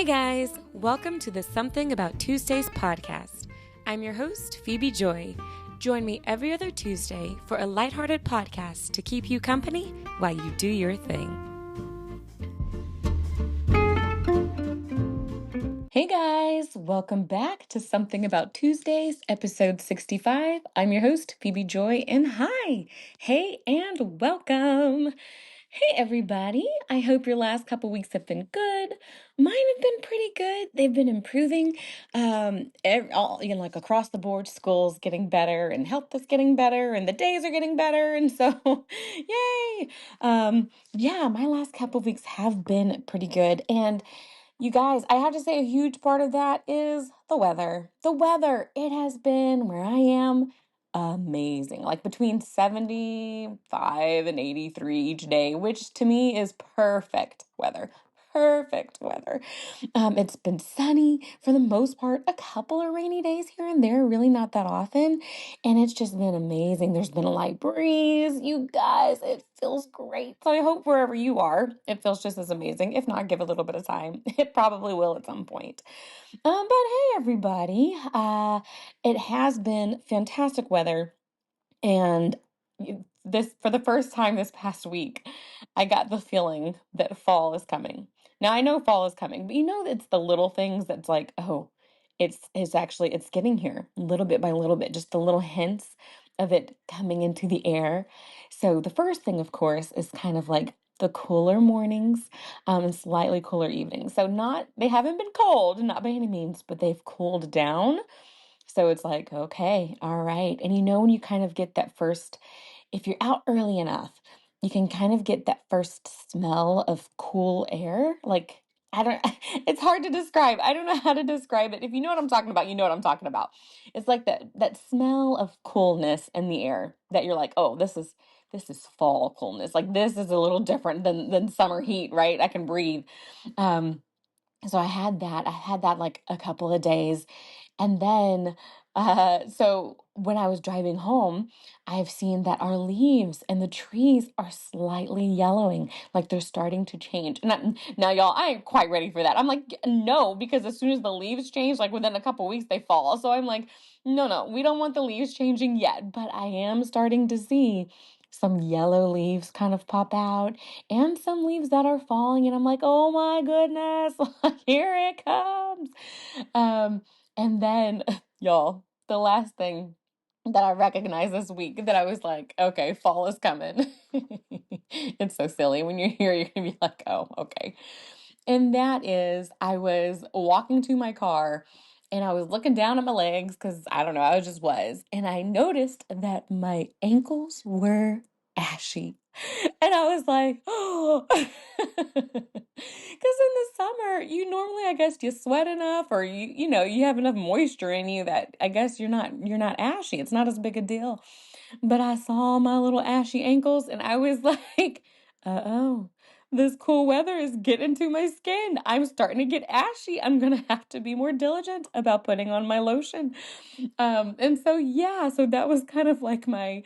guys, welcome to the Something About Tuesdays podcast. I'm your host, Phebe Joi. Join me every other Tuesday for a lighthearted podcast to keep you company while you do your thing. Hey guys, welcome back to Something About Tuesdays, episode 65. I'm your host, Phebe Joi, and hi, hey, and welcome. Hey everybody, I hope your last couple weeks have been good. Mine have been pretty good. They've been improving. Like across the board, school's getting better and health is getting better and the days are getting better. And so, yay. My last couple weeks have been pretty good. And you guys, I have to say a huge part of that is the weather. The weather, it has been where I am amazing. Like between 75 and 83 each day, which to me is perfect weather. Perfect weather. It's been sunny for the most part, a couple of rainy days here and there, really not that often. And it's just been amazing. There's been a light breeze. You guys, it feels great. So I hope wherever you are, it feels just as amazing. If not, give a little bit of time. It probably will at some point. But hey, everybody, it has been fantastic weather. And this, for the first time this past week, I got the feeling that fall is coming. Now I know fall is coming, but it's the little things that's like, oh, it's getting here little bit by little bit, just the little hints of it coming into the air. So the first thing, of course, is kind of like the cooler mornings, and slightly cooler evenings. So they haven't been cold, not by any means, but they've cooled down. So it's like, okay, all right. And when you kind of get that first, if you're out early enough, you can kind of get that first smell of cool air. Like, it's hard to describe. I don't know how to describe it. If you know what I'm talking about, you know what I'm talking about. It's like that smell of coolness in the air that you're like, oh, this is fall coolness. Like this is a little different than summer heat, right? I can breathe. So I had that. Like a couple of days. And then, so when I was driving home, I've seen that our leaves and the trees are slightly yellowing, like they're starting to change. Now, y'all, I ain't quite ready for that. I'm like, no, because as soon as the leaves change, like within a couple weeks, they fall. So I'm like, no, we don't want the leaves changing yet. But I am starting to see some yellow leaves kind of pop out and some leaves that are falling. And I'm like, oh my goodness, here it comes. And then, y'all, the last thing that I recognized this week that I was like, okay, fall is coming. It's so silly. When you're here, you're going to be like, oh, okay. And that is, I was walking to my car and I was looking down at my legs because I don't know, I just was. And I noticed that my ankles were ashy. And I was like, oh, because in the summer, you normally, I guess, you sweat enough or you have enough moisture in you that I guess you're not ashy. It's not as big a deal. But I saw my little ashy ankles and I was like, uh-oh, this cool weather is getting to my skin. I'm starting to get ashy. I'm going to have to be more diligent about putting on my lotion. And so, yeah, so that was kind of like my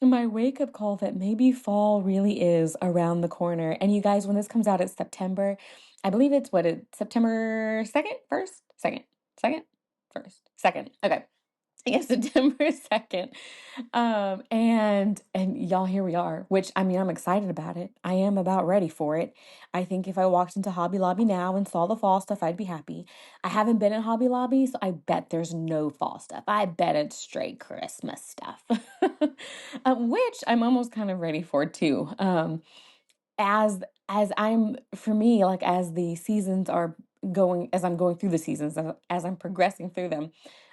wake-up call that maybe fall really is around the corner. And you guys, when this comes out, it's September. I believe it's September 2nd, 1st, 2nd, 2nd, 1st, 2nd. Okay. Yes, September 2nd. And y'all, here we are, which I'm excited about it. I am about ready for it. I think if I walked into Hobby Lobby now and saw the fall stuff, I'd be happy. I haven't been in Hobby Lobby, so I bet there's no fall stuff. I bet it's straight Christmas stuff, which I'm almost kind of ready for too. As I'm, for me, like as the seasons are going, as I'm going through the seasons, as I'm progressing through them,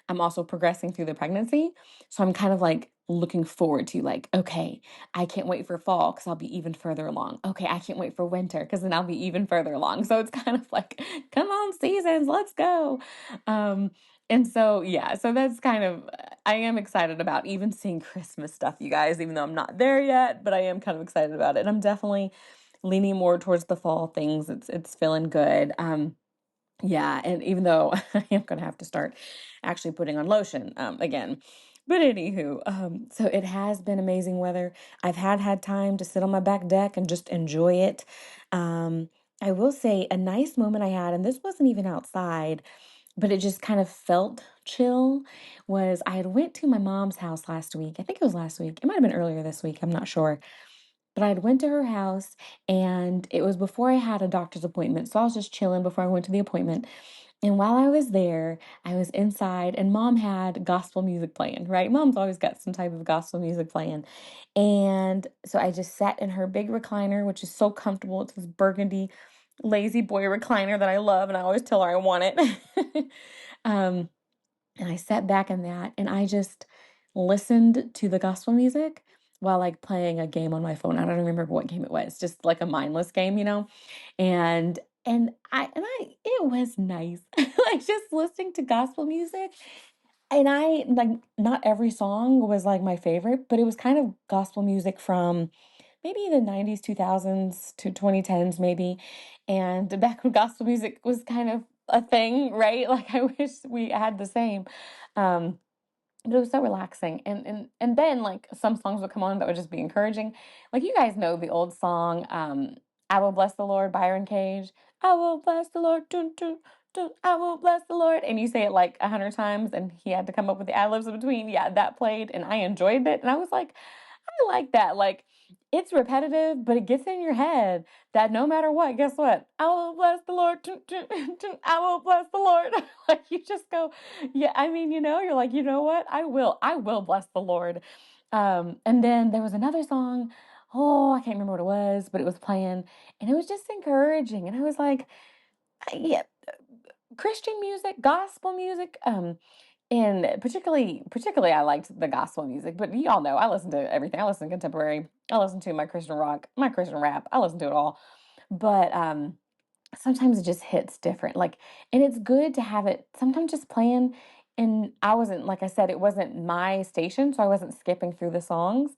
I'm also progressing through the pregnancy. So I'm kind of like looking forward to like, okay, I can't wait for fall because I'll be even further along. Okay, I can't wait for winter because then I'll be even further along. So it's kind of like, come on, seasons, let's go. And so, yeah, so that's kind of, I am excited about even seeing Christmas stuff, you guys, even though I'm not there yet, but I am kind of excited about it. And I'm definitely leaning more towards the fall things. It's feeling good. Yeah, and even though I am going to have to start actually putting on lotion again. But anywho, so it has been amazing weather. I've had time to sit on my back deck and just enjoy it. I will say a nice moment I had, and this wasn't even outside, but it just kind of felt chill, was I had went to my mom's house last week. I think it was last week. It might have been earlier this week. I'm not sure. But I had went to her house and it was before I had a doctor's appointment. So I was just chilling before I went to the appointment. And while I was there, I was inside and mom had gospel music playing, right? Mom's always got some type of gospel music playing. And so I just sat in her big recliner, which is so comfortable. It's this burgundy lazy boy recliner that I love, and I always tell her I want it. um, and I sat back in that and I just listened to the gospel music while like playing a game on my phone. I don't remember what game it was, just like a mindless game, And and I it was nice. Like just listening to gospel music. And I like not every song was like my favorite, but it was kind of gospel music from maybe the 90s, 2000s to 2010s maybe. And back when gospel music was kind of a thing, right? Like I wish we had the same. Um, but it was so relaxing. And then like some songs would come on that would just be encouraging. Like you guys know the old song, I Will Bless the Lord, Byron Cage. I will bless the Lord, dun, dun, dun, I will bless the Lord. And you say it like 100 times and he had to come up with the ad-libs in between. Yeah, that played and I enjoyed it. And I was like, I like that. Like it's repetitive, but it gets in your head that no matter what, guess what? I will bless the Lord. I will bless the Lord. Like you just go, yeah, I mean, you're like, you know what? I will bless the Lord. And then there was another song. Oh, I can't remember what it was, but it was playing and it was just encouraging. And I was like, yeah, Christian music, gospel music, and particularly I liked the gospel music, but y'all know I listen to everything. I listen to contemporary, I listen to my Christian rock, my Christian rap, I listen to it all. But sometimes it just hits different. Like, and it's good to have it sometimes just playing. And I wasn't, like I said, it wasn't my station, so I wasn't skipping through the songs.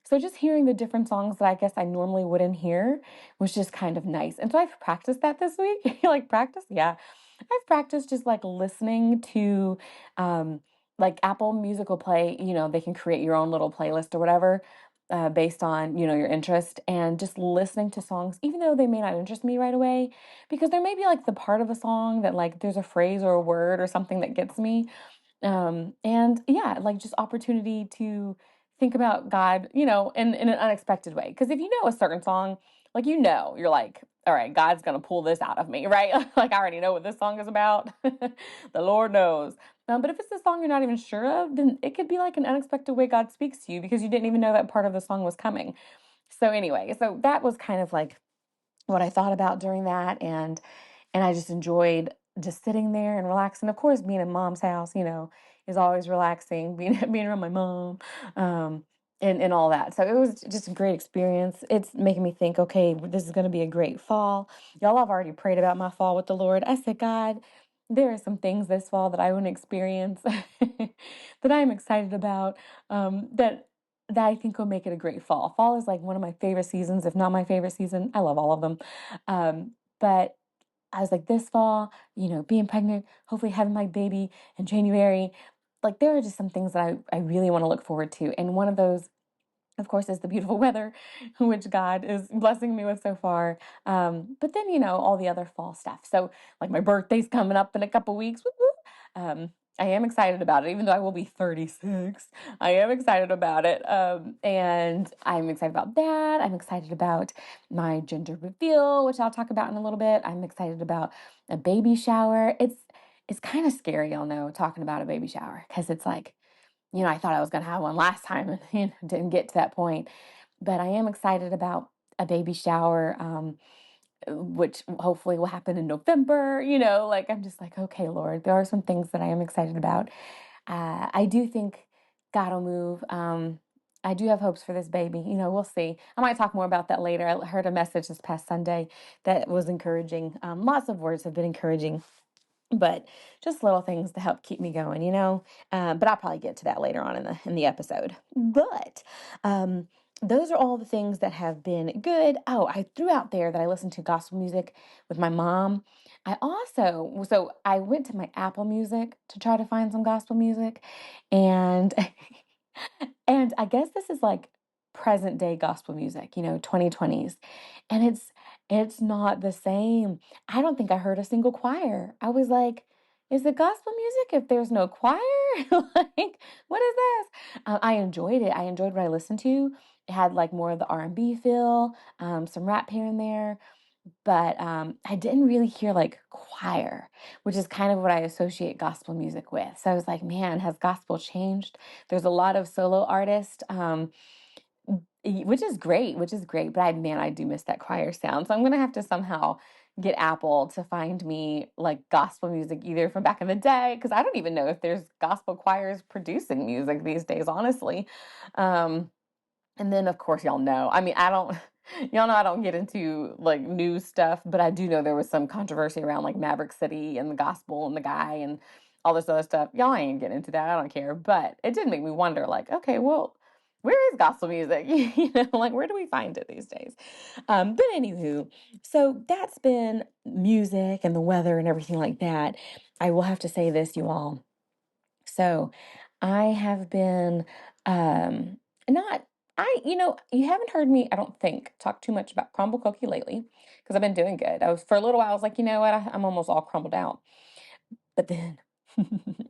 So just hearing the different songs that I guess I normally wouldn't hear was just kind of nice. And so I've practiced that this week. Like practice? Yeah. I've practiced just like listening to um like Apple Music will play, they can create your own little playlist or whatever based on, your interest and just listening to songs, even though they may not interest me right away, because there may be like the part of a song that like there's a phrase or a word or something that gets me. And yeah, like just opportunity to think about God, in an unexpected way. Because if you know a certain song, like you're like, all right, God's gonna pull this out of me, right? Like I already know what this song is about. The Lord knows. But if it's a song you're not even sure of, then it could be like an unexpected way God speaks to you because you didn't even know that part of the song was coming. So anyway, so that was kind of like what I thought about during that, and I just enjoyed just sitting there and relaxing. Of course, being in mom's house, is always relaxing. Being around my mom, um, and all that. So it was just a great experience. It's making me think, okay, this is going to be a great fall. Y'all have already prayed about my fall with the Lord. I said, God, there are some things this fall that I want to experience that I'm excited about. That I think will make it a great fall. Fall is like one of my favorite seasons, if not my favorite season. I love all of them. But I was like, this fall, being pregnant, hopefully having my baby in January, like there are just some things that I really want to look forward to. And one of those, of course, is the beautiful weather, which God is blessing me with so far. But then, all the other fall stuff. So, like, my birthday's coming up in a couple weeks. Whoop, whoop. I am excited about it, even though I will be 36. I am excited about it. And I'm excited about that. I'm excited about my gender reveal, which I'll talk about in a little bit. I'm excited about a baby shower. It's kind of scary, y'all know, talking about a baby shower because it's like, I thought I was going to have one last time and didn't get to that point. But I am excited about a baby shower, which hopefully will happen in November. Like I'm just like, okay, Lord, there are some things that I am excited about. I do think God will move. I do have hopes for this baby. We'll see. I might talk more about that later. I heard a message this past Sunday that was encouraging. Lots of words have been encouraging, but just little things to help keep me going. But I'll probably get to that later on in the episode. But those are all the things that have been good. Oh, I threw out there that I listened to gospel music with my mom. So I went to my Apple Music to try to find some gospel music, and and I guess this is like present day gospel music, 2020s. And it's not the same. I don't think I heard a single choir. I was like, is it gospel music if there's no choir? Like, what is this? I enjoyed it. I enjoyed what I listened to. It had like more of the R&B feel, some rap here and there, but I didn't really hear like choir, which is kind of what I associate gospel music with. So I was like, man, has gospel changed? There's a lot of solo artists, which is great. But I do miss that choir sound. So I'm gonna have to somehow get Apple to find me like gospel music either from back in the day, because I don't even know if there's gospel choirs producing music these days, honestly. Um, and then, of course, y'all know. I mean, y'all know I don't get into like new stuff, but I do know there was some controversy around like Maverick City and the gospel and the guy and all this other stuff. Y'all ain't getting into that. I don't care. But it did make me wonder, like, okay, well, where is gospel music? Like, where do we find it these days? But anywho, so that's been music and the weather and everything like that. I will have to say this, you all. So I have been not you haven't heard me, I don't think, talk too much about crumble cookie lately because I've been doing good. I was for a little while, I was like, you know what, I'm almost all crumbled out. But then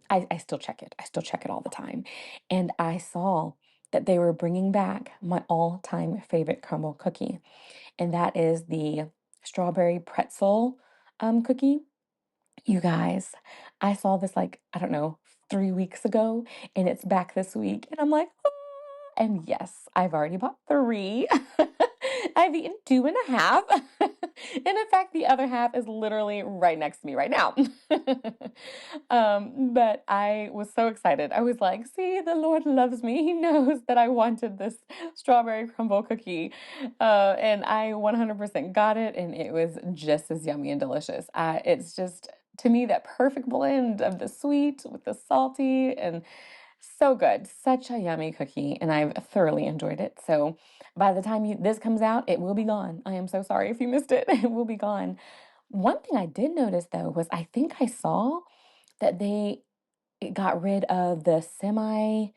I still check it. I still check it all the time. And I saw that they were bringing back my all-time favorite crumble cookie, and that is the strawberry pretzel cookie. You guys, I saw this like, I don't know, 3 weeks ago, and it's back this week. And I'm like, "Ah." And yes, I've already bought three. I've eaten two and a half. And in fact, the other half is literally right next to me right now. But I was so excited. I was like, see, the Lord loves me. He knows that I wanted this strawberry crumble cookie. And I 100% got it, and it was just as yummy and delicious. It's just, to me, that perfect blend of the sweet with the salty, and so good. Such a yummy cookie, and I've thoroughly enjoyed it. So by the time this comes out, it will be gone. I am so sorry if you missed it. It will be gone. One thing I did notice though was I think I saw that they got rid of the semi-sweet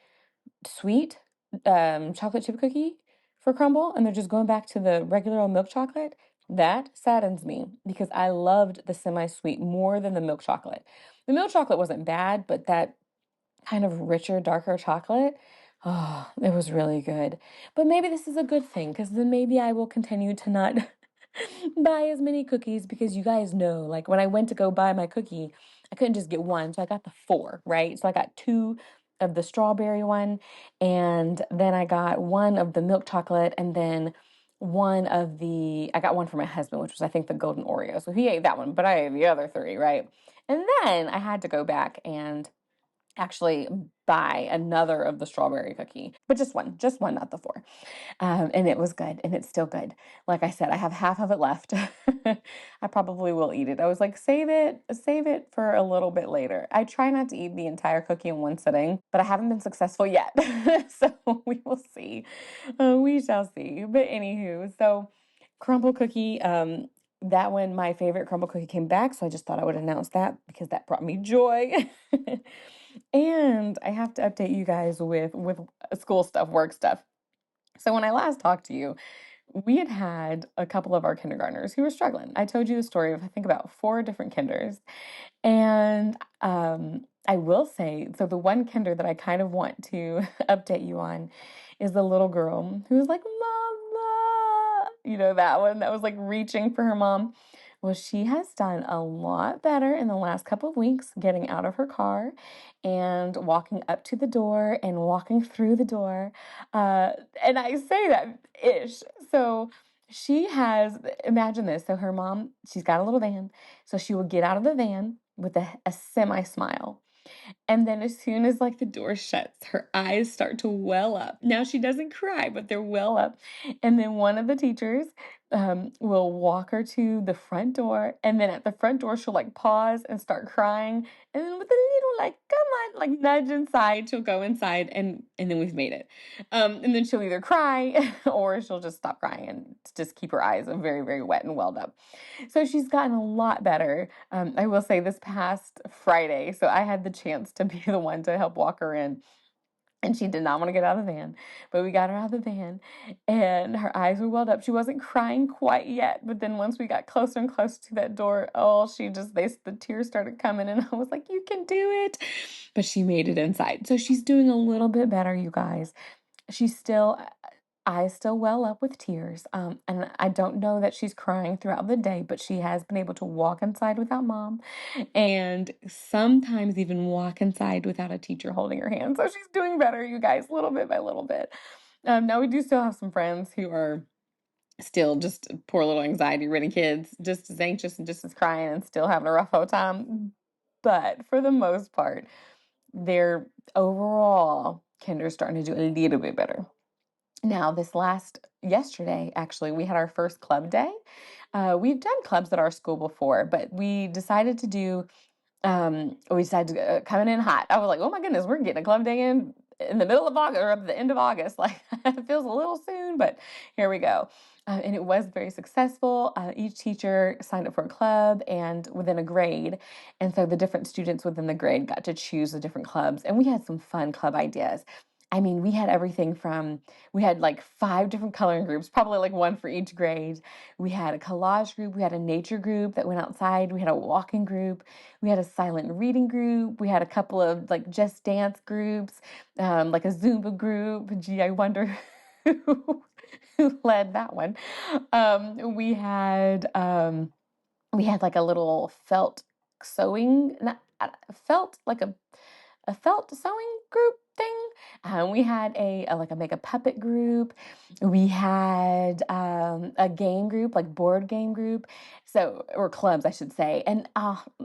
chocolate chip cookie for crumble, and they're just going back to the regular old milk chocolate. That saddens me because I loved the semi-sweet more than the milk chocolate. The milk chocolate wasn't bad, but that kind of richer, darker chocolate. Oh, it was really good. But maybe this is a good thing because then maybe I will continue to not buy as many cookies, because you guys know, like when I went to go buy my cookie, I couldn't just get one. So I got the four, right? So I got two of the strawberry one, and then I got one of the milk chocolate, and then I got one for my husband, which was, I think, the golden Oreo. So he ate that one, but I ate the other three, right? And then I had to go back and actually buy another of the strawberry cookie, but just one, not the four. And it was good, and it's still good. Like I said, I have half of it left. I probably will eat it. I was like, save it for a little bit later. I try not to eat the entire cookie in one sitting, but I haven't been successful yet. So we will see. We shall see. But anywho, so crumble cookie, that when my favorite crumble cookie came back, so I just thought I would announce that because that brought me joy. And I have to update you guys with school stuff, work stuff. So when I last talked to you, we had a couple of our kindergartners who were struggling. I told you the story of, I think, about four different kinders. And I will say, so the one kinder that I kind of want to update you on is the little girl who was like, Mama, that one that was like reaching for her mom. Well, she has done a lot better in the last couple of weeks getting out of her car and walking up to the door and walking through the door. And I say that ish. So she has, imagine this. So her mom, she's got a little van. So she will get out of the van with a semi smile. And then as soon as like the door shuts, her eyes start to well up. Now she doesn't cry, but they're well up. And then one of the teachers will walk her to the front door. And then at the front door, she'll like pause and start crying. And then with a little like, come on, like nudge inside, she'll go inside, and then we've made it. And then she'll either cry or she'll just stop crying and just keep her eyes very, very wet and welled up. So she's gotten a lot better. I will say this past Friday, so I had the chance to be the one to help walk her in. And she did not want to get out of the van, but we got her out of the van and her eyes were welled up. She wasn't crying quite yet, but then once we got closer and closer to that door, oh, the tears started coming and I was like, you can do it. But she made it inside. So she's doing a little bit better, you guys. She's still, eyes still well up with tears. And I don't know that she's crying throughout the day, but she has been able to walk inside without mom and sometimes even walk inside without a teacher holding her hand. So she's doing better, you guys, little bit by little bit. Now we do still have some friends who are still just poor little anxiety-ridden kids, just as anxious and just as crying and still having a rough old time. But for the most part, they're overall, kinder's starting to do a little bit better. Now, yesterday, actually, we had our first club day. We've done clubs at our school before, but we decided to come in hot. I was like, oh my goodness, we're getting a club day in the middle of August or at the end of August. Like, it feels a little soon, but here we go. And it was very successful. Each teacher signed up for a club and within a grade. And so the different students within the grade got to choose the different clubs. And we had some fun club ideas. I mean, we had like 5 different coloring groups, probably like one for each grade. We had a collage group, we had a nature group that went outside, we had a walking group, we had a silent reading group, we had a couple of like just dance groups, like a Zumba group. Gee, I wonder who, who led that one. Um, we had um, we had like a little felt sewing, not, felt like a felt sewing group thing. We had like a make a puppet group. We had a game group, like board game group. So, or clubs, I should say. And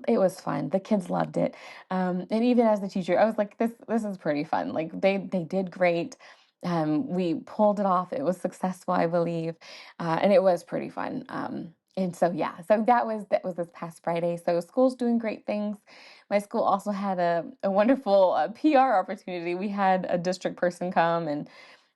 it was fun. The kids loved it. And even as the teacher, I was like, this is pretty fun. Like they did great. We pulled it off. It was successful, I believe. And it was pretty fun. And so yeah, so that was this past Friday. So school's doing great things. My school also had a wonderful PR opportunity. We had a district person come and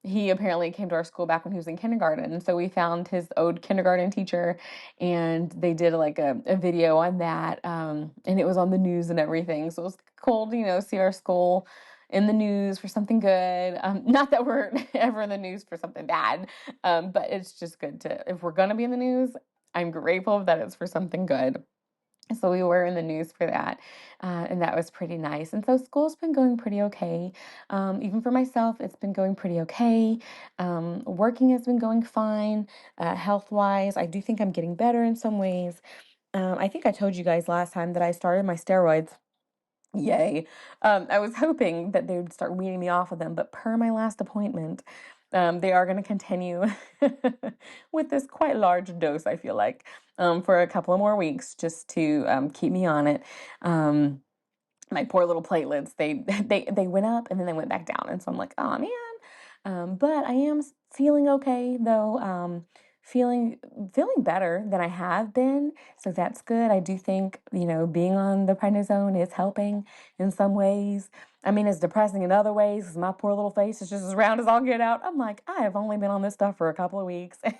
he apparently came to our school back when he was in kindergarten. And so we found his old kindergarten teacher and they did like a video on that. And it was on the news and everything. So it was cool to, see our school in the news for something good. Not that we're ever in the news for something bad, but it's just good if we're going to be in the news, I'm grateful that it's for something good. So we were in the news for that, and that was pretty nice. And so school's been going pretty okay. Even for myself, it's been going pretty okay. Working has been going fine. Health-wise, I do think I'm getting better in some ways. I think I told you guys last time that I started my steroids. Yay. I was hoping that they would start weaning me off of them, but per my last appointment, they are going to continue with this quite large dose, I feel like, for a couple of more weeks just to keep me on it. My poor little platelets, they went up and then they went back down. And so I'm like, oh man. But I am feeling okay though. Feeling better than I have been. So that's good. I do think, being on the prednisone is helping in some ways. I mean, it's depressing in other ways because my poor little face is just as round as I'll get out. I'm like, I have only been on this stuff for a couple of weeks and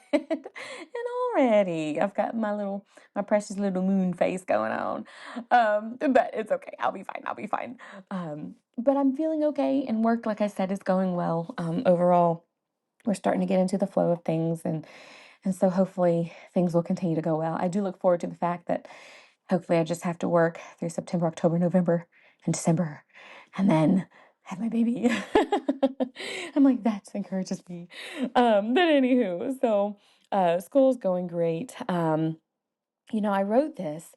already I've got my precious little moon face going on. But it's okay. I'll be fine. I'll be fine. But I'm feeling okay and work, like I said, is going well. Overall, we're starting to get into the flow of things and so hopefully things will continue to go well. I do look forward to the fact that hopefully I just have to work through September, October, November, and December, and then have my baby. I'm like, that encourages me. But anywho, so school's going great. I wrote this,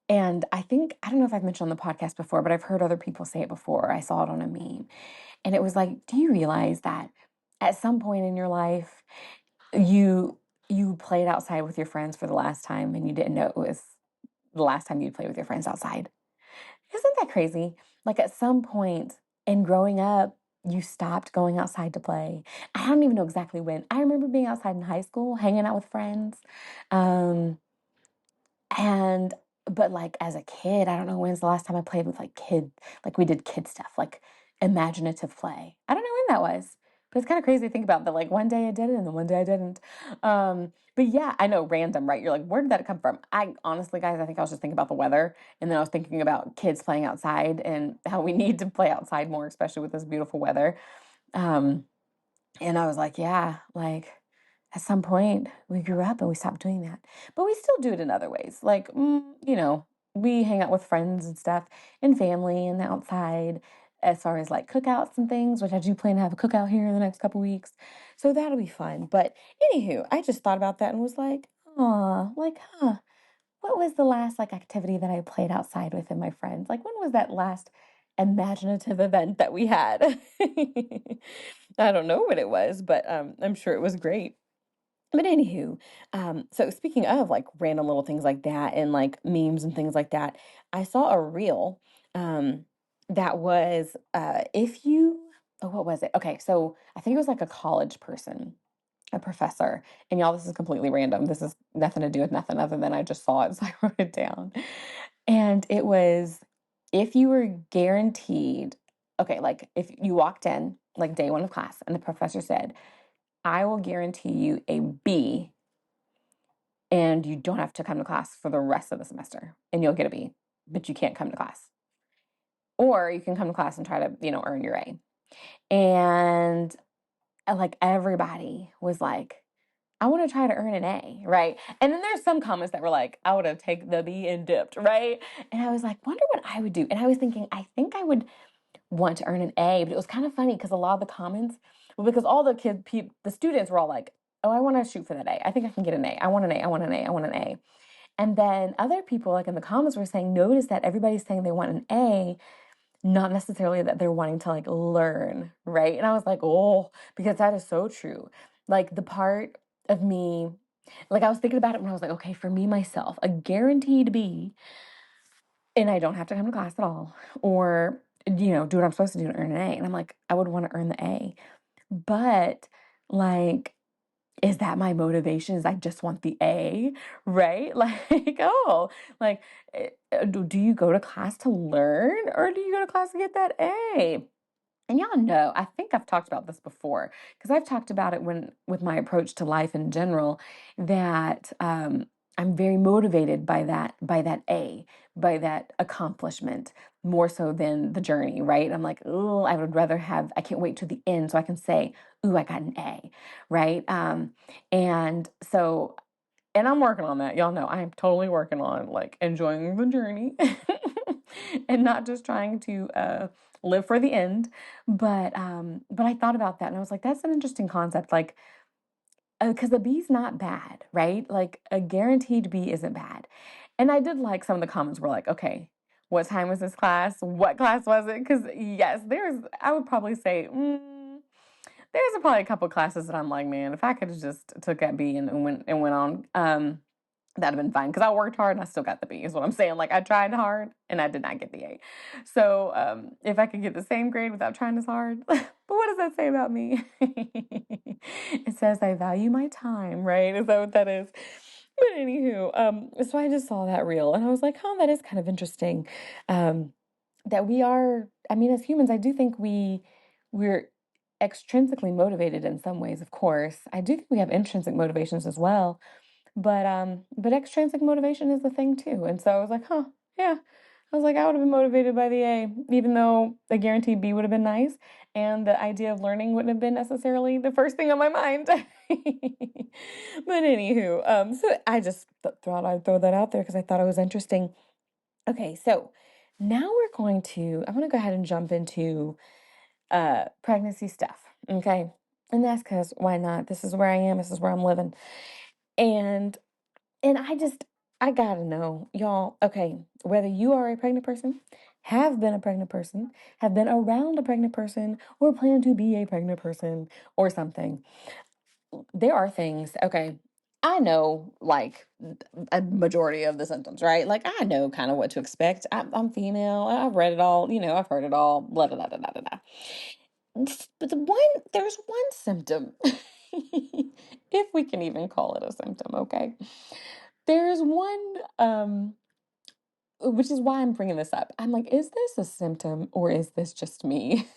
and I don't know if I've mentioned on the podcast before, but I've heard other people say it before. I saw it on a meme, and it was like, do you realize that at some point in your life, you played outside with your friends for the last time and you didn't know it was the last time you'd play with your friends outside? Isn't that crazy? Like at some point in growing up, you stopped going outside to play. I don't even know exactly when. I remember being outside in high school, hanging out with friends. Um, and but like as a kid, I don't know when's the last time I played with like we did kid stuff, like imaginative play. I don't know when that was. But it's kind of crazy to think about that, like one day I did it and then one day I didn't. But yeah, I know, random, right? You're like, where did that come from? I honestly, guys, I think I was just thinking about the weather. And then I was thinking about kids playing outside and how we need to play outside more, especially with this beautiful weather. Um, and I was like, yeah, like at some point we grew up and we stopped doing that. But we still do it in other ways. Like, we hang out with friends and stuff and family and outside as far as like cookouts and things, which I do plan to have a cookout here in the next couple weeks. So that'll be fun. But anywho, I just thought about that and was like, oh, like, huh, what was the last like activity that I played outside with my friends? Like, when was that last imaginative event that we had? I don't know what it was, but I'm sure it was great. But anywho, so speaking of like random little things like that and like memes and things like that, I saw a reel um, that was if you, oh, what was it? Okay, so I think it was like a college person, a professor, and y'all, this is completely random. This is nothing to do with nothing other than I just saw it, so I wrote it down. And it was if you were guaranteed, okay, like if you walked in like day one of class and the professor said, I will guarantee you a B and you don't have to come to class for the rest of the semester and you'll get a B, but you can't come to class. Or you can come to class and try to, earn your A. And like everybody was like, I want to try to earn an A, right? And then there's some comments that were like, I would have taken the B and dipped, right? And I was like, wonder what I would do. And I was thinking, I think I would want to earn an A, but it was kind of funny because a lot of the comments, well, because all the the students were all like, oh, I want to shoot for that A. I think I can get an A. I want an A. I want an A. I want an A. And then other people, like in the comments, were saying, notice that everybody's saying they want an A, not necessarily that they're wanting to like learn, right? And I was like, oh, because that is so true. Like the part of me, like I was thinking about it when I was like, okay, for me, myself, a guaranteed B, and I don't have to come to class at all, or, do what I'm supposed to do to earn an A. And I'm like, I would want to earn the A. But like, is that my motivation? Is I just want the A, right? Like, oh, like, do you go to class to learn or do you go to class to get that A? And y'all know, I think I've talked about this before because I've talked about it when with my approach to life in general that I'm very motivated by that A, by that accomplishment more so than the journey, right? I'm like, oh, I can't wait to the end so I can say, ooh, I got an A, right? And so and I'm working on that. Y'all know I am totally working on like enjoying the journey and not just trying to live for the end. But I thought about that and I was like, that's an interesting concept. Like, because a B's not bad, right? Like a guaranteed B isn't bad. And I did like some of the comments were like, okay, what time was this class? What class was it? Because yes, I would probably say, there's probably a couple classes that I'm like, man, if I could have just took that B and went on, that'd have been fine. Because I worked hard and I still 't the B. Is what I'm saying. Like I tried hard and I did not get the A. So if I could get the same grade without trying as hard, but what does that say about me? It says I value my time, right? Is that what that is? But anywho, so I just saw that reel and I was like, oh, that is kind of interesting. That we are, I mean, as humans, I do think we're extrinsically motivated in some ways, of course. I do think we have intrinsic motivations as well, but extrinsic motivation is the thing too. And so I was like, huh, yeah. I was like, I would have been motivated by the A, even though a guaranteed B would have been nice, and the idea of learning wouldn't have been necessarily the first thing on my mind. But anywho, so I just thought I'd throw that out there because I thought it was interesting. Okay, so now I'm gonna go ahead and jump into pregnancy stuff. Okay. And that's because why not? This is where I am, this is where I'm living. And and I gotta know, y'all, okay, whether you are a pregnant person, have been a pregnant person, have been around a pregnant person, or plan to be a pregnant person or something, there are things, okay. I know like a majority of the symptoms, right? Like I know kind of what to expect. I'm female. I've read it all, I've heard it all, blah, blah, blah, blah, blah, blah. But there's one symptom, if we can even call it a symptom, okay? There's one, which is why I'm bringing this up. I'm like, is this a symptom or is this just me?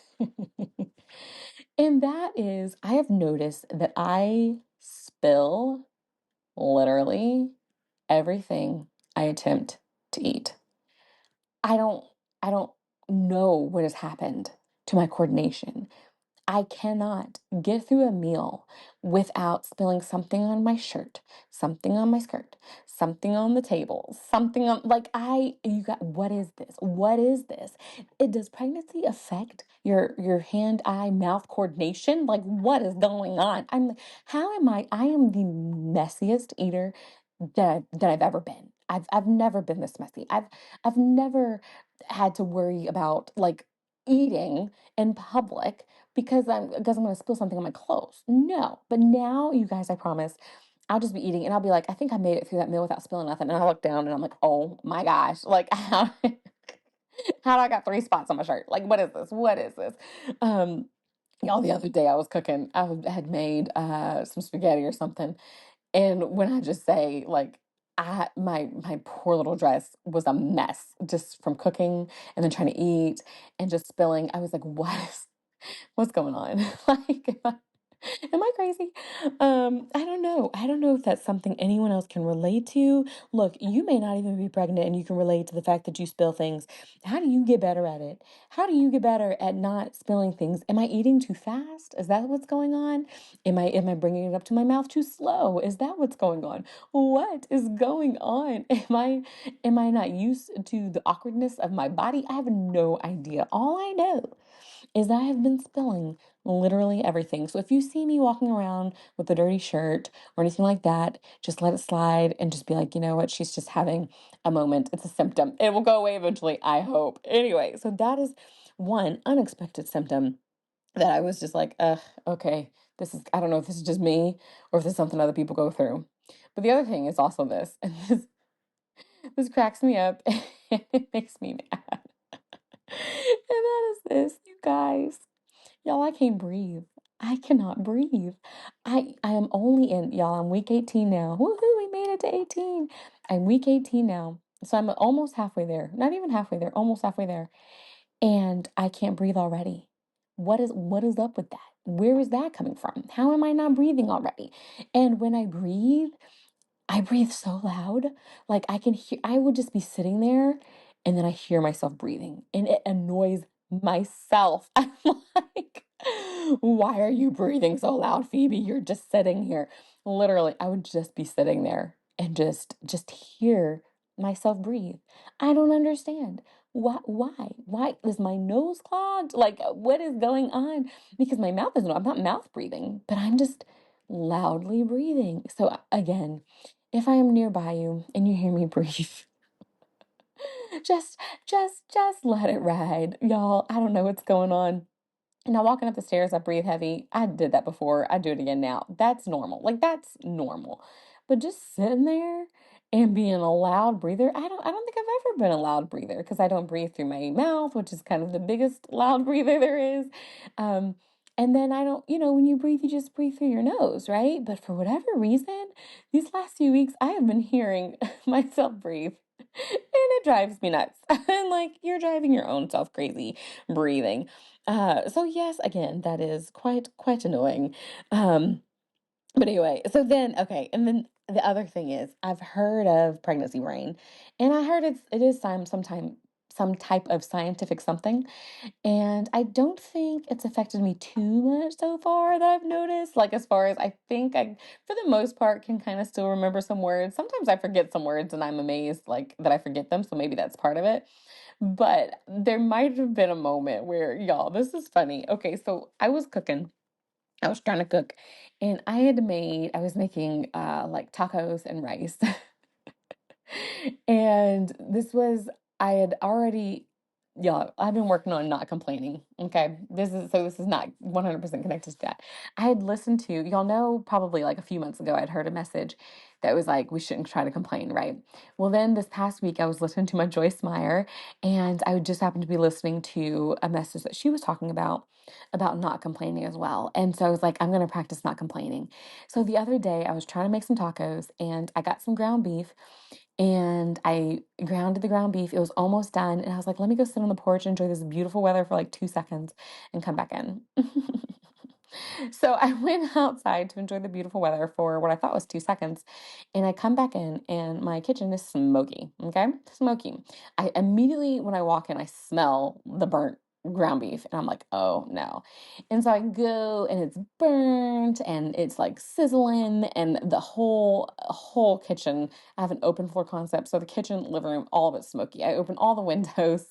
And that is, I have noticed that I spill literally everything I attempt to eat. I don't I don't know what has happened to my coordination. I cannot get through a meal without spilling something on my shirt, something on my skirt, something on the table, something on you got what is this? What is this? It does pregnancy affect your hand-eye mouth coordination? Like what is going on? How am I am the messiest eater that I've ever been. I've never been this messy. I've never had to worry about like eating in public because I'm going to spill something on my clothes. No, but now you guys, I promise, I'll just be eating and I'll be like, I think I made it through that meal without spilling nothing. And I look down and I'm like, oh my gosh, like how do I got 3 spots on my shirt? Like, what is this? What is this? Um, y'all, the other day I was cooking. Had made some spaghetti or something, and when I just say like. My poor little dress was a mess just from cooking and then trying to eat and just spilling. I was like, what's going on? Like, am I crazy? I don't know. I don't know if that's something anyone else can relate to. Look, you may not even be pregnant and you can relate to the fact that you spill things. How do you get better at it? How do you get better at not spilling things? Am I eating too fast? Is that what's going on? Am I bringing it up to my mouth too slow? Is that what's going on? What is going on? Am I not used to the awkwardness of my body? I have no idea. All I know is I have been spilling literally everything. So if you see me walking around with a dirty shirt or anything like that, just let it slide and just be like, you know what? She's just having a moment. It's a symptom. It will go away eventually, I hope. Anyway, so that is one unexpected symptom that I was just like, okay, I don't know if this is just me or if this is something other people go through. But the other thing is also this, and this cracks me up and it makes me mad. And that is this, you guys. Y'all, I can't breathe. I cannot breathe. I am only in, y'all, I'm week 18 now. Woohoo, we made it to 18. I'm week 18 now. So I'm almost halfway there. Not even halfway there, almost halfway there. And I can't breathe already. What is up with that? Where is that coming from? How am I not breathing already? And when I breathe so loud. Like I would just be sitting there and then I hear myself breathing and it annoys myself. I'm like, why are you breathing so loud, Phoebe? You're just sitting here. Literally, I would just be sitting there and just hear myself breathe. I don't understand. Why is my nose clogged? Like what is going on? Because my mouth is I'm not mouth breathing, but I'm just loudly breathing. So again, if I am nearby you and you hear me breathe, just let it ride. Y'all, I don't know what's going on. Now, walking up the stairs, I breathe heavy. I did that before. I do it again now. That's normal. Like that's normal. But just sitting there and being a loud breather, I don't think I've ever been a loud breather because I don't breathe through my mouth, which is kind of the biggest loud breather there is. Um, and then I don't, when you breathe, you just breathe through your nose, right? But for whatever reason, these last few weeks, I have been hearing myself breathe. And it drives me nuts. And like you're driving your own self crazy breathing. So yes, again, that is quite annoying. Um, but anyway, so then okay, and then the other thing is I've heard of pregnancy brain, and I heard it is some type of scientific something, and I don't think it's affected me too much so far that I've noticed. Like as far as I think I for the most part can kind of still remember some words. Sometimes I forget some words and I'm amazed like that I forget them, so maybe that's part of it. But there might have been a moment where, y'all, this is funny. Okay, so I was cooking. I was trying to cook and I was making like tacos and rice. And I had already, yeah, I've been working on not complaining. Okay. This is not 100% connected to that. I had listened to, y'all know, probably like a few months ago, I'd heard a message that was like, we shouldn't try to complain, right? Well, then this past week, I was listening to my Joyce Meyer, and I would just happen to be listening to a message that she was talking about not complaining as well. And so I was like, I'm going to practice not complaining. So the other day, I was trying to make some tacos, and I got some ground beef and I grounded the ground beef. It was almost done. And I was like, let me go sit on the porch and enjoy this beautiful weather for like 2 seconds and come back in. So I went outside to enjoy the beautiful weather for what I thought was 2 seconds. And I come back in and my kitchen is smoky. Okay. Smoky. I immediately, when I walk in, I smell the burnt ground beef and I'm like, oh no. And so I go and it's burnt and it's like sizzling and the whole kitchen. I have an open floor concept. So the kitchen, living room, all of it's smoky. I open all the windows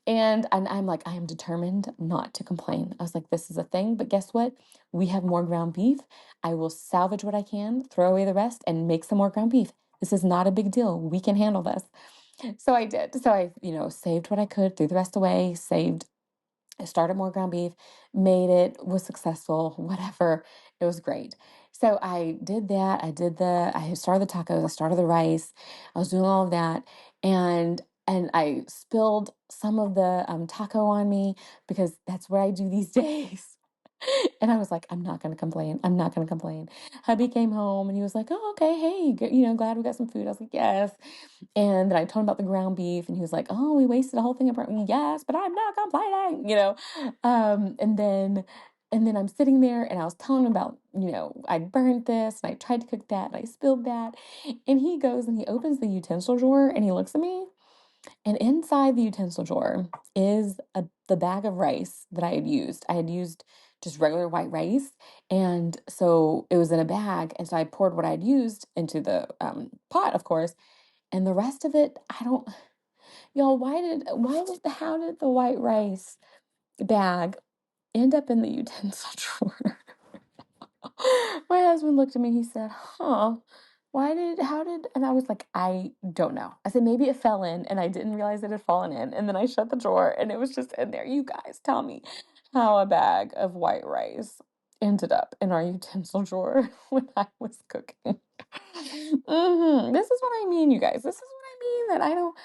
and I'm like, I am determined not to complain. I was like, this is a thing, but guess what? We have more ground beef. I will salvage what I can, throw away the rest, and make some more ground beef. This is not a big deal. We can handle this. So I did. So I, saved what I could, threw the rest away, I started more ground beef, made it, was successful, whatever. It was great. So I did that. I started the tacos, I started the rice. I was doing all of that. And I spilled some of the taco on me because that's what I do these days. And I was like, I'm not going to complain. I'm not going to complain. Hubby came home and he was like, oh, okay. Hey, glad we got some food. I was like, yes. And then I told him about the ground beef and he was like, oh, we wasted a whole thing. Yes, but I'm not complaining. And then I'm sitting there and I was telling him about, I burned this and I tried to cook that and I spilled that. And he goes and he opens the utensil drawer and he looks at me and inside the utensil drawer is the bag of rice that I had used. I had used just regular white rice. And so it was in a bag. And so I poured what I'd used into the pot, of course. And the rest of it, y'all, how did the white rice bag end up in the utensil drawer? My husband looked at me, he said, huh, and I was like, I don't know. I said, maybe it fell in and I didn't realize it had fallen in. And then I shut the drawer and it was just in there. You guys tell me how a bag of white rice ended up in our utensil drawer when I was cooking. This is what I mean, you guys. This is what I mean that I don't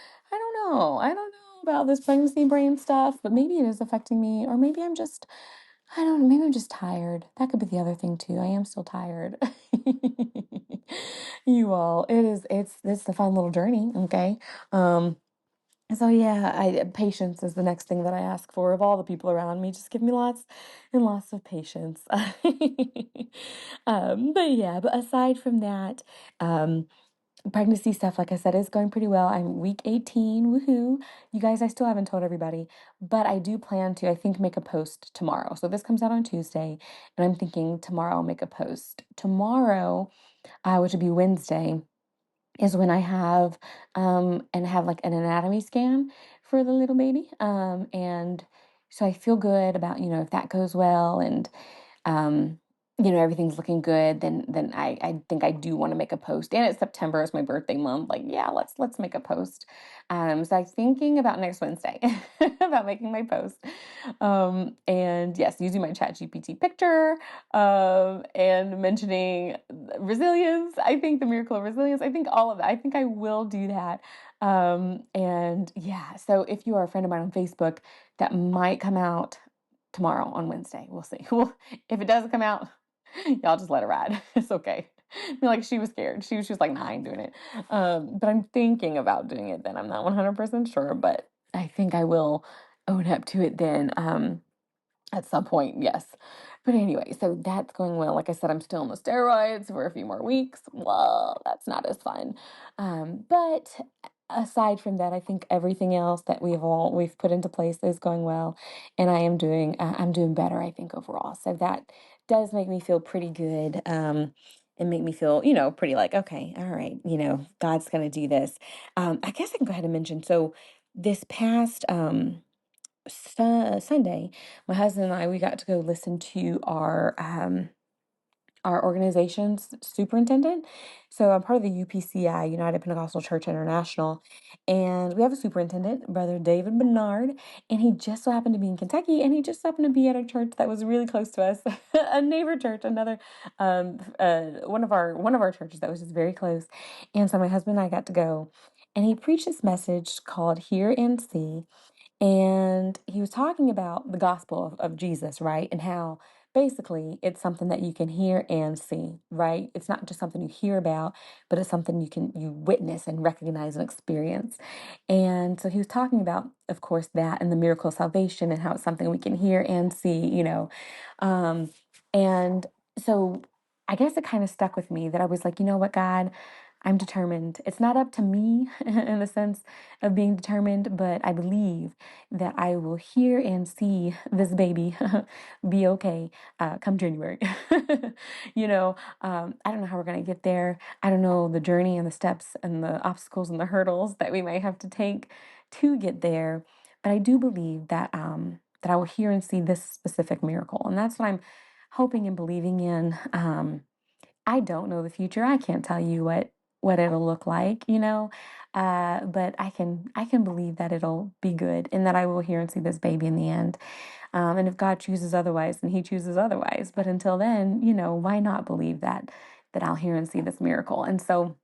know. I don't know about this pregnancy brain stuff, but maybe it is affecting me, or maybe I don't know, maybe I'm just tired. That could be the other thing too. I am still tired. You all, it's a fun little journey, okay? Um, so yeah, patience is the next thing that I ask for of all the people around me. Just give me lots and lots of patience. But aside from that, um, pregnancy stuff, like I said, is going pretty well. I'm week 18. Woohoo. You guys, I still haven't told everybody, but I do plan to, I think, make a post tomorrow. So this comes out on Tuesday, and I'm thinking tomorrow I'll make a post. Tomorrow, which would be Wednesday, is when I have like an anatomy scan for the little baby. And so I feel good about, if that goes well and um, everything's looking good, then I think I do want to make a post. And it's September, it's my birthday month. Like, yeah, let's make a post. So I'm thinking about next Wednesday about making my post. And yes, using my ChatGPT picture, and mentioning resilience. I think the miracle of resilience. I think all of that. I think I will do that. And yeah, so if you are a friend of mine on Facebook, that might come out tomorrow on Wednesday. We'll see. Well, if it doesn't come out, y'all just let it ride. It's okay. I mean, like she was scared. She was like 9 doing it. But I'm thinking about doing it then. I'm not 100% sure, but I think I will own up to it then. At some point, yes. But anyway, so that's going well. Like I said, I'm still on the steroids for a few more weeks. Well, that's not as fun. But aside from that, I think everything else that we've put into place is going well, and I'm doing better, I think, overall. So that does make me feel pretty good. And make me feel, pretty like, okay, all right, God's gonna do this. I guess I can go ahead and mention. So this past Sunday, my husband and I, we got to go listen to our organization's superintendent. So I'm part of the UPCI, United Pentecostal Church International, and we have a superintendent, Brother David Bernard, and he just so happened to be in Kentucky, and he just happened to be at a church that was really close to us, a neighbor church, another one of our churches that was just very close. And so my husband and I got to go, and he preached this message called "Hear and See." And he was talking about the gospel of Jesus, right? And how basically it's something that you can hear and see, right? It's not just something you hear about, but it's something you witness and recognize and experience. And so he was talking about, of course, that and the miracle of salvation and how it's something we can hear and see, And so I guess it kind of stuck with me that I was like, you know what, God, I'm determined. It's not up to me in the sense of being determined, but I believe that I will hear and see this baby be okay come January. I don't know how we're going to get there. I don't know the journey and the steps and the obstacles and the hurdles that we might have to take to get there. But I do believe that I will hear and see this specific miracle. And that's what I'm hoping and believing in. I don't know the future. I can't tell you what it'll look like, but I can believe that it'll be good and that I will hear and see this baby in the end. And if God chooses otherwise, then He chooses otherwise. But until then, why not believe that I'll hear and see this miracle? And so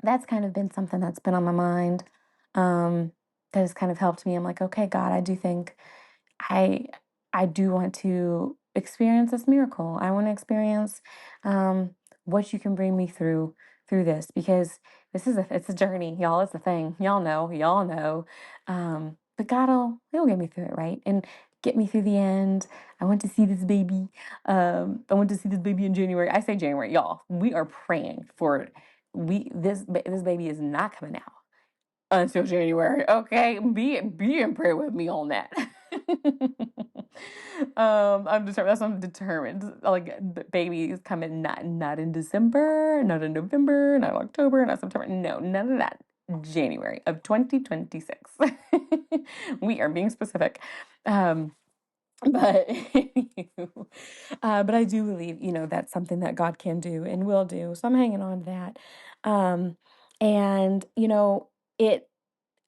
that's kind of been something that's been on my mind. Um, that has kind of helped me. I'm like, okay, God, I do think I I do want to experience this miracle. I want to experience um, what you can bring me through this because it's a journey, y'all. It's a thing, y'all know. But He'll get me through it, right? And get me through the end. I want to see this baby. I want to see this baby in January. I say January, y'all. We are praying for this baby is not coming out until January. Okay, be in prayer with me on that. I'm determined. I'm determined. Like the baby is coming not in December, not in November, not October, not September. No, none of that. January of 2026. We are being specific. But but I do believe, that's something that God can do and will do. So I'm hanging on to that. And it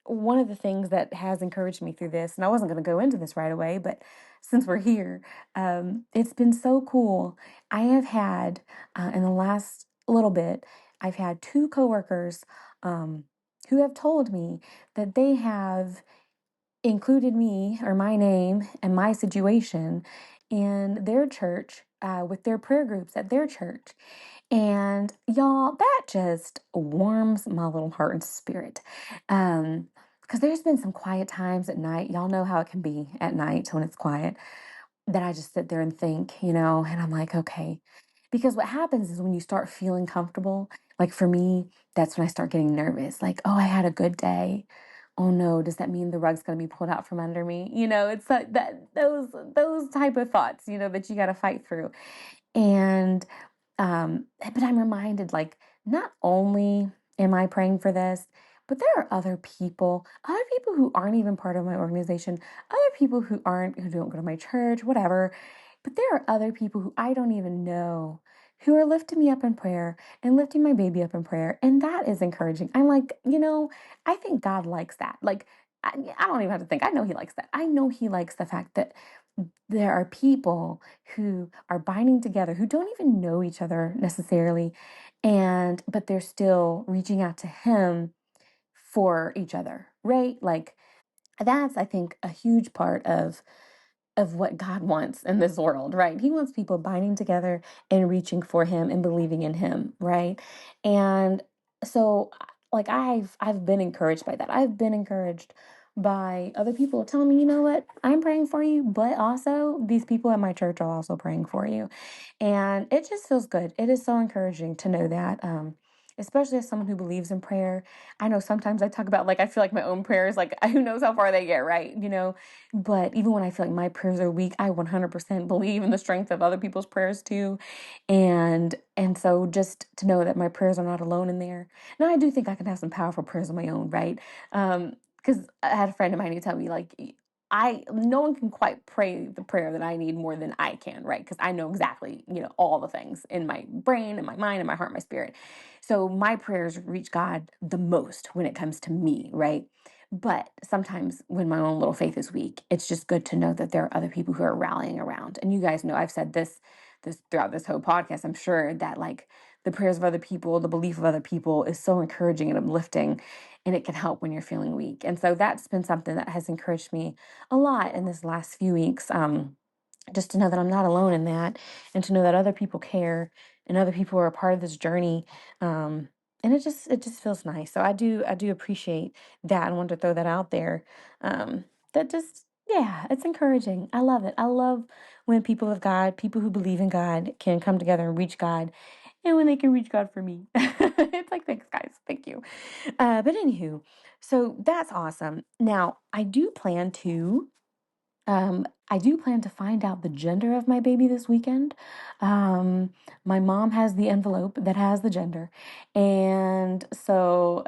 one of the things that has encouraged me through this, and I wasn't going to go into this right away, but since we're here, it's been so cool. I have had, in the last little bit, I've had two coworkers who have told me that they have included me or my name and my situation in their church with their prayer groups at their church. And y'all, that just warms my little heart and spirit. Because there's been some quiet times at night. Y'all know how it can be at night when it's quiet that I just sit there and think, and I'm like, okay. Because what happens is when you start feeling comfortable, like for me, that's when I start getting nervous. Like, oh, I had a good day. Oh no, does that mean the rug's going to be pulled out from under me? It's like that those type of thoughts, that you got to fight through. And but I'm reminded, like, not only am I praying for this, but there are other people who aren't even part of my organization, other people who don't go to my church, whatever. But there are other people who I don't even know who are lifting me up in prayer and lifting my baby up in prayer. And that is encouraging. I'm like, I think God likes that. Like, I don't even have to think. I know He likes that. I know He likes the fact that there are people who are binding together who don't even know each other necessarily, but they're still reaching out to Him for each other, right? Like that's, I think, a huge part of what God wants in this world, right? He wants people binding together and reaching for Him and believing in Him, right? And so like I've been encouraged by that. I've been encouraged by other people telling me, you know what, I'm praying for you, but also these people at my church are also praying for you. And it just feels good. It is so encouraging to know that. Especially as someone who believes in prayer. I know sometimes I talk about like I feel like my own prayers, like who knows how far they get, right? But even when I feel like my prayers are weak, I 100% believe in the strength of other people's prayers too. And so just to know that my prayers are not alone in there. Now I do think I can have some powerful prayers of my own, right? Because I had a friend of mine who told me like no one can quite pray the prayer that I need more than I can, right? Because I know exactly, all the things in my brain and my mind and my heart and my spirit. So my prayers reach God the most when it comes to me, right? But sometimes when my own little faith is weak, it's just good to know that there are other people who are rallying around. And you guys know I've said this throughout this whole podcast. I'm sure that like the prayers of other people, the belief of other people is so encouraging and uplifting, and it can help when you're feeling weak. And so that's been something that has encouraged me a lot in this last few weeks. Just to know that I'm not alone in that, and to know that other people care and other people are a part of this journey. And it just feels nice. So I do appreciate that. I wanted to throw that out there. That just, yeah, it's encouraging. I love it. I love when people of God, people who believe in God, can come together and reach God, and when they can reach God for me. It's like, thanks, guys. Thank you. But anywho, so that's awesome. Now, I do plan to find out the gender of my baby this weekend. Um, my mom has the envelope that has the gender. And so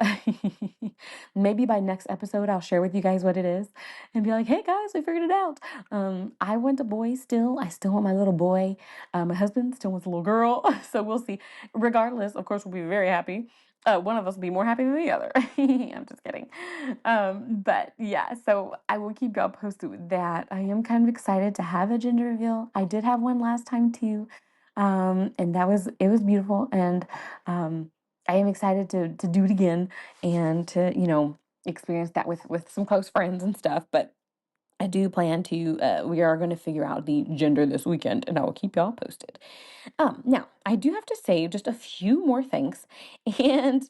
maybe by next episode, I'll share with you guys what it is and be like, hey guys, we figured it out. I want a boy still. I still want my little boy. My husband still wants a little girl. So we'll see. Regardless, of course, we'll be very happy. One of us will be more happy than the other. I'm just kidding. But yeah, so I will keep y'all posted with that. I am kind of excited to have a gender reveal. I did have one last time too. And it was beautiful. And I am excited to do it again and to, experience that with some close friends and stuff. But I do plan to, we are going to figure out the gender this weekend, and I will keep y'all posted. Now, I do have to say just a few more things. And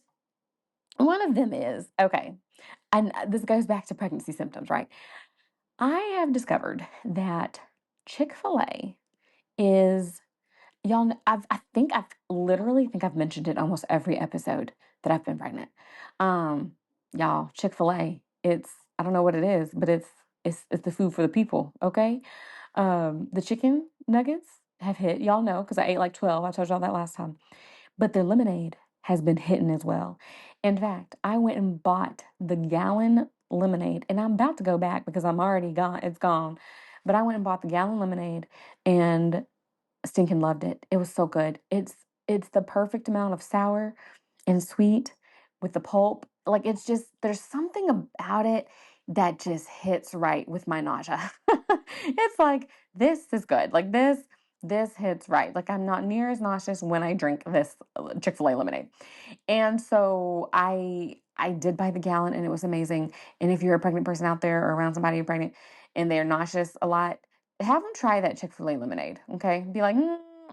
one of them is, okay, and this goes back to pregnancy symptoms, right? I have discovered that Chick-fil-A is, y'all, I've literally think I've mentioned it almost every episode that I've been pregnant. Um, y'all, Chick-fil-A, I don't know what it is, but it's the food for the people, okay? The chicken nuggets have hit, y'all know, because I ate like 12. I told y'all that last time. But their lemonade has been hitting as well. In fact, I went and bought the gallon lemonade, and I'm about to go back because I'm already gone. It's gone. But I went and bought the gallon lemonade and stinking loved it. It was so good. It's the perfect amount of sour and sweet with the pulp. Like it's just there's something about it that just hits right with my nausea. It's like this is good. Like this hits right. Like I'm not near as nauseous when I drink this Chick-fil-A lemonade. And so I did buy the gallon and it was amazing. And if you're a pregnant person out there or around somebody who's pregnant and they're nauseous a lot, have them try that Chick-fil-A lemonade. Okay. Be like,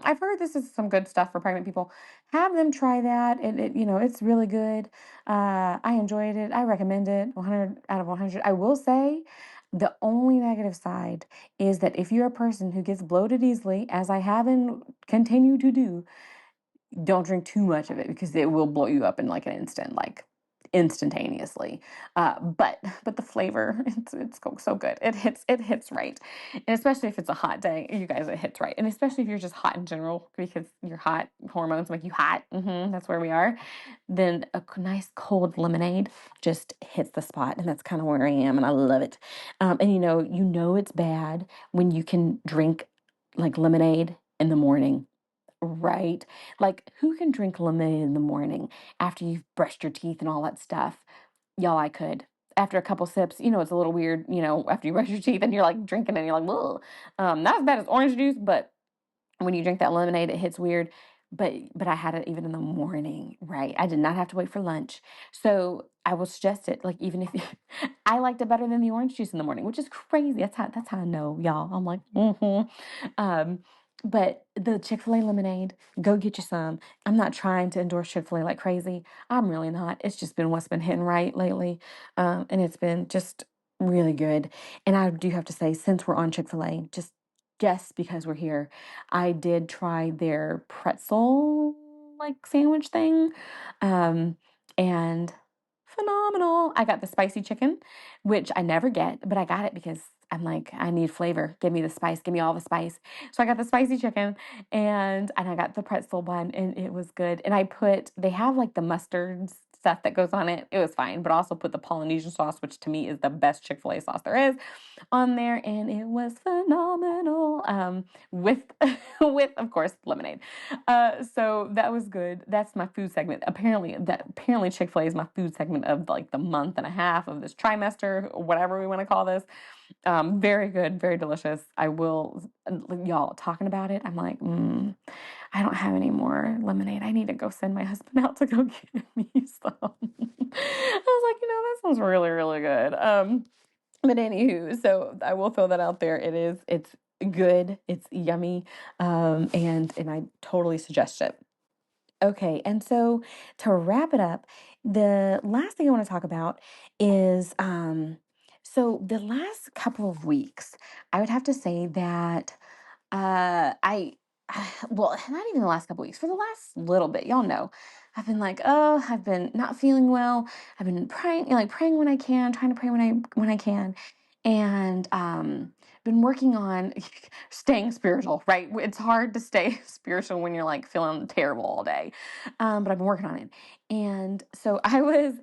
I've heard this is some good stuff for pregnant people. Have them try that. It's really good. I enjoyed it. I recommend it 100 out of 100. I will say the only negative side is that if you're a person who gets bloated easily, as I have and continue to do, don't drink too much of it because it will blow you up in like an instant, like instantaneously. But the flavor, it's so good. It hits right, and especially if it's a hot day, you guys, it hits right. And especially if you're just hot in general because your hot hormones make you hot. That's where we are. Then a nice cold lemonade just hits the spot, and that's kind of where I am, and I love it. And it's bad when you can drink like lemonade in the morning. Right. Like, who can drink lemonade in the morning after you've brushed your teeth and all that stuff? Y'all, I could. After a couple sips, it's a little weird, after you brush your teeth and you're like drinking and you're like, whoa. Not as bad as orange juice, but when you drink that lemonade, it hits weird. But I had it even in the morning, right? I did not have to wait for lunch. So I will suggest it, like even if I liked it better than the orange juice in the morning, which is crazy. That's how I know, y'all. I'm like, um, but the Chick-fil-A lemonade, go get you some. I'm not trying to endorse Chick-fil-A like crazy. I'm really not. It's just been what's been hitting right lately. And it's been just really good. And I do have to say, since we're on Chick-fil-A, just because we're here, I did try their pretzel like sandwich thing. And phenomenal. I got the spicy chicken, which I never get, but I got it because I'm like, I need flavor. Give me the spice. Give me all the spice. So I got the spicy chicken and I got the pretzel bun and it was good. And they have like the mustard stuff that goes on it. It was fine, but I also put the Polynesian sauce, which to me is the best Chick-fil-A sauce there is, on there, and it was phenomenal. With with of course lemonade. So that was good. That's my food segment. Apparently Chick-fil-A is my food segment of like the month and a half of this trimester, or whatever we want to call this. Very good, very delicious. I will, y'all talking about it. I'm like, I don't have any more lemonade. I need to go send my husband out to go get me some. I was like, that sounds really, really good. But anywho, so I will throw that out there. It's good, it's yummy, and I totally suggest it. Okay, and so to wrap it up, the last thing I want to talk about is so the last couple of weeks, I would have to say that I well, not even the last couple weeks, for the last little bit, y'all know, I've been like, oh, I've been not feeling well. I've been praying, like praying when I can, trying to pray when I can, and been working on staying spiritual. Right, it's hard to stay spiritual when you're like feeling terrible all day, but I've been working on it, and so I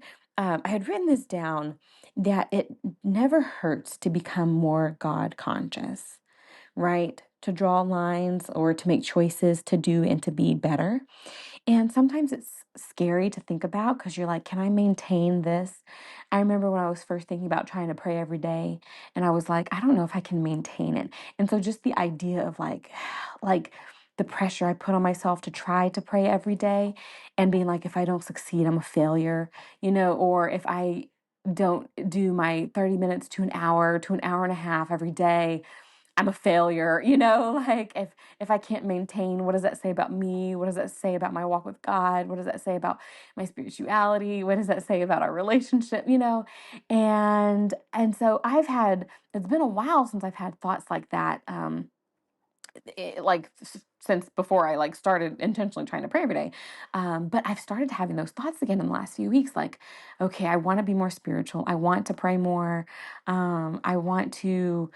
had written this down that it never hurts to become more God conscious, right? To draw lines or to make choices to do and to be better. And sometimes it's scary to think about because you're like, can I maintain this? I remember when I was first thinking about trying to pray every day, and I was like, I don't know if I can maintain it. And so just the idea of like the pressure I put on myself to try to pray every day and being like, if I don't succeed, I'm a failure, or if I don't do my 30 minutes to an hour and a half every day, I'm a failure, like if I can't maintain, what does that say about me? What does that say about my walk with God? What does that say about my spirituality? What does that say about our relationship, And so it's been a while since I've had thoughts like that. Since before I like started intentionally trying to pray every day. But I've started having those thoughts again in the last few weeks, like, okay, I want to be more spiritual. I want to pray more. I want to,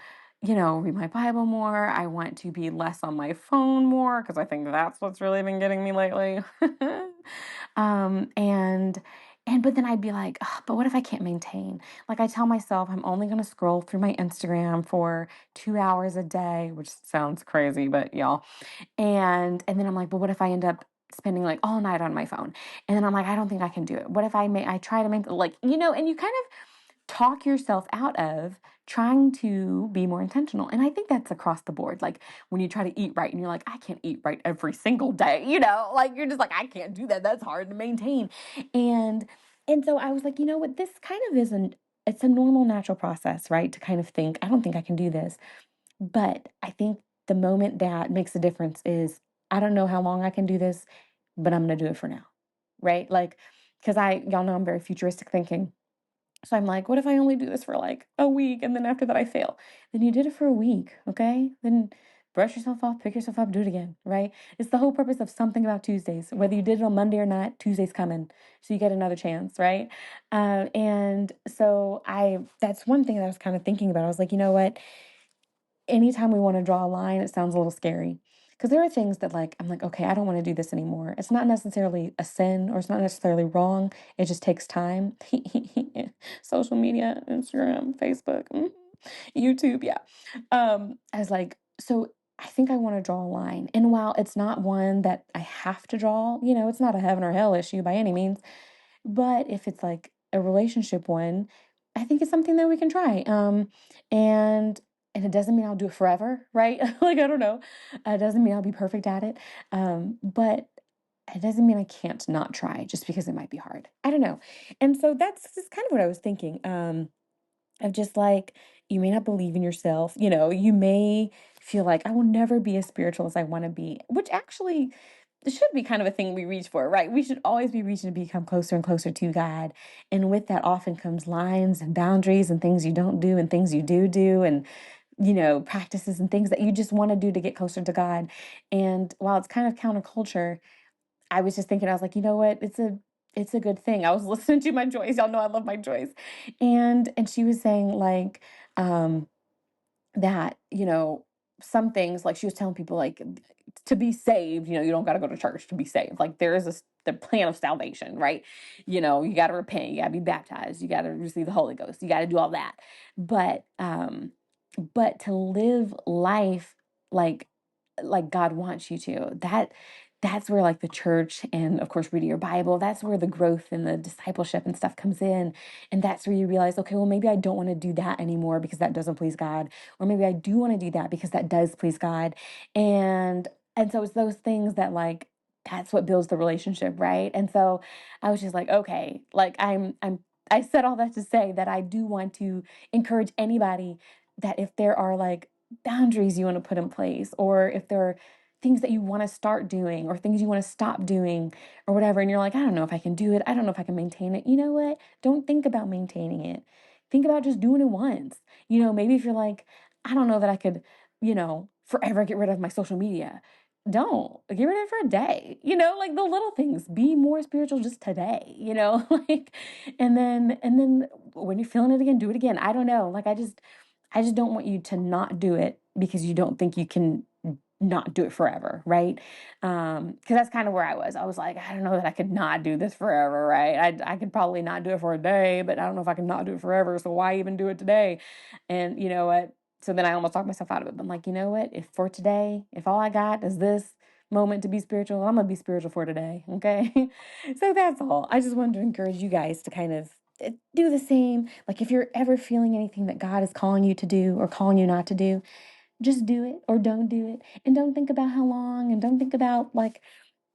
read my Bible more. I want to be less on my phone more because I think that's what's really been getting me lately. And but then I'd be like, "Ugh, but what if I can't maintain?" Like I tell myself I'm only going to scroll through my Instagram for 2 hours a day, which sounds crazy, but y'all. And then I'm like, but what if I end up spending like all night on my phone? And then I'm like, I don't think I can do it. What if I try to make like, and you kind of talk yourself out of trying to be more intentional. And I think that's across the board. Like when you try to eat right and you're like, I can't eat right every single day, like you're just like, I can't do that. That's hard to maintain. And and so I was like, you know what, this kind of isn't it's a normal natural process, right? To kind of think, I don't think I can do this. But I think the moment that makes a difference is I don't know how long I can do this, but I'm going to do it for now. Right? Like, because y'all know I'm very futuristic thinking. So I'm like, what if I only do this for like a week and then after that I fail? Then you did it for a week, okay? Then brush yourself off, pick yourself up, do it again, right? It's the whole purpose of something about Tuesdays. Whether you did it on Monday or not, Tuesday's coming. So you get another chance, right? And so that's one thing that I was kind of thinking about. I was like, you know what? Anytime we want to draw a line, it sounds a little scary. Because there are things that like I'm like, okay, I don't want to do this anymore. It's not necessarily a sin or it's not necessarily wrong. It just takes time. Social media, Instagram, Facebook, YouTube, yeah. I was like, so I think I want to draw a line. And while it's not one that I have to draw, it's not a heaven or hell issue by any means. But if it's like a relationship one, I think it's something that we can try. And and it doesn't mean I'll do it forever, right? Like I don't know. It doesn't mean I'll be perfect at it. But it doesn't mean I can't not try just because it might be hard. I don't know. And so that's just kind of what I was thinking. Of just like, you may not believe in yourself. You may feel like I will never be as spiritual as I want to be, which actually should be kind of a thing we reach for, right? We should always be reaching to become closer and closer to God. And with that often comes lines and boundaries and things you don't do and things you do and practices and things that you just want to do to get closer to God. And while it's kind of counterculture, I was just thinking, I was like, you know what? It's a good thing. I was listening to my Joyce. Y'all know I love my Joyce. And she was saying like that, some things like she was telling people like to be saved, you don't got to go to church to be saved. Like there is the plan of salvation, right? You got to repent, you got to be baptized, you got to receive the Holy Ghost, you got to do all that. But to live life like God wants you to, that's where like the church and of course reading your Bible, that's where the growth and the discipleship and stuff comes in. And that's where you realize, okay, well, maybe I don't want to do that anymore because that doesn't please God. Or maybe I do want to do that because that does please God. And so it's those things that like that's what builds the relationship, right? And so I was just like, okay, like I said all that to say that I do want to encourage anybody that if there are like boundaries you want to put in place, or if there are things that you want to start doing or things you want to stop doing or whatever, and you're like, I don't know if I can do it, I don't know if I can maintain it, you know what? Don't think about maintaining it. Think about just doing it once. Maybe if you're like, I don't know that I could, forever get rid of my social media. Don't get rid of it for a day, like the little things. Be more spiritual just today, like, and then when you're feeling it again, do it again. I don't know. Like, I just don't want you to not do it because you don't think you can not do it forever, right? Because that's kind of where I was. I was like, I don't know that I could not do this forever, right? I could probably not do it for a day, but I don't know if I can not do it forever. So why even do it today? And you know what? So then I almost talked myself out of it. But I'm like, you know what? If for today, if all I got is this moment to be spiritual, I'm gonna be spiritual for today. Okay. So that's all. I just wanted to encourage you guys to kind of do the same. Like if you're ever feeling anything that God is calling you to do or calling you not to do, just do it or don't do it. And don't think about how long and don't think about like,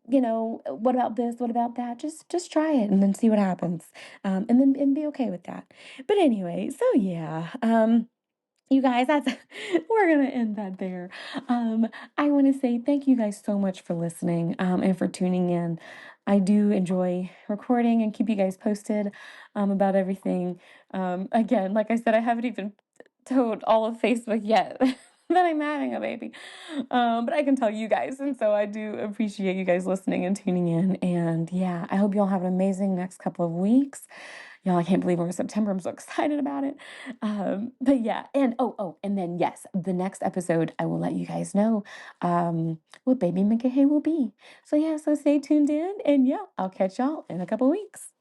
what about this? What about that? Just try it and then see what happens. And be okay with that. But anyway, so yeah. You guys, that's we're gonna end that there. I want to say thank you guys so much for listening and for tuning in. I do enjoy recording and keep you guys posted about everything. Again, like I said, I haven't even told all of Facebook yet that I'm having a baby, but I can tell you guys, and so I do appreciate you guys listening and tuning in. And yeah, I hope you all have an amazing next couple of weeks. Y'all, I can't believe we're in September. I'm so excited about it. But yeah, and and then yes, the next episode I will let you guys know what baby McKay will be. So yeah, so stay tuned in, and yeah, I'll catch y'all in a couple weeks.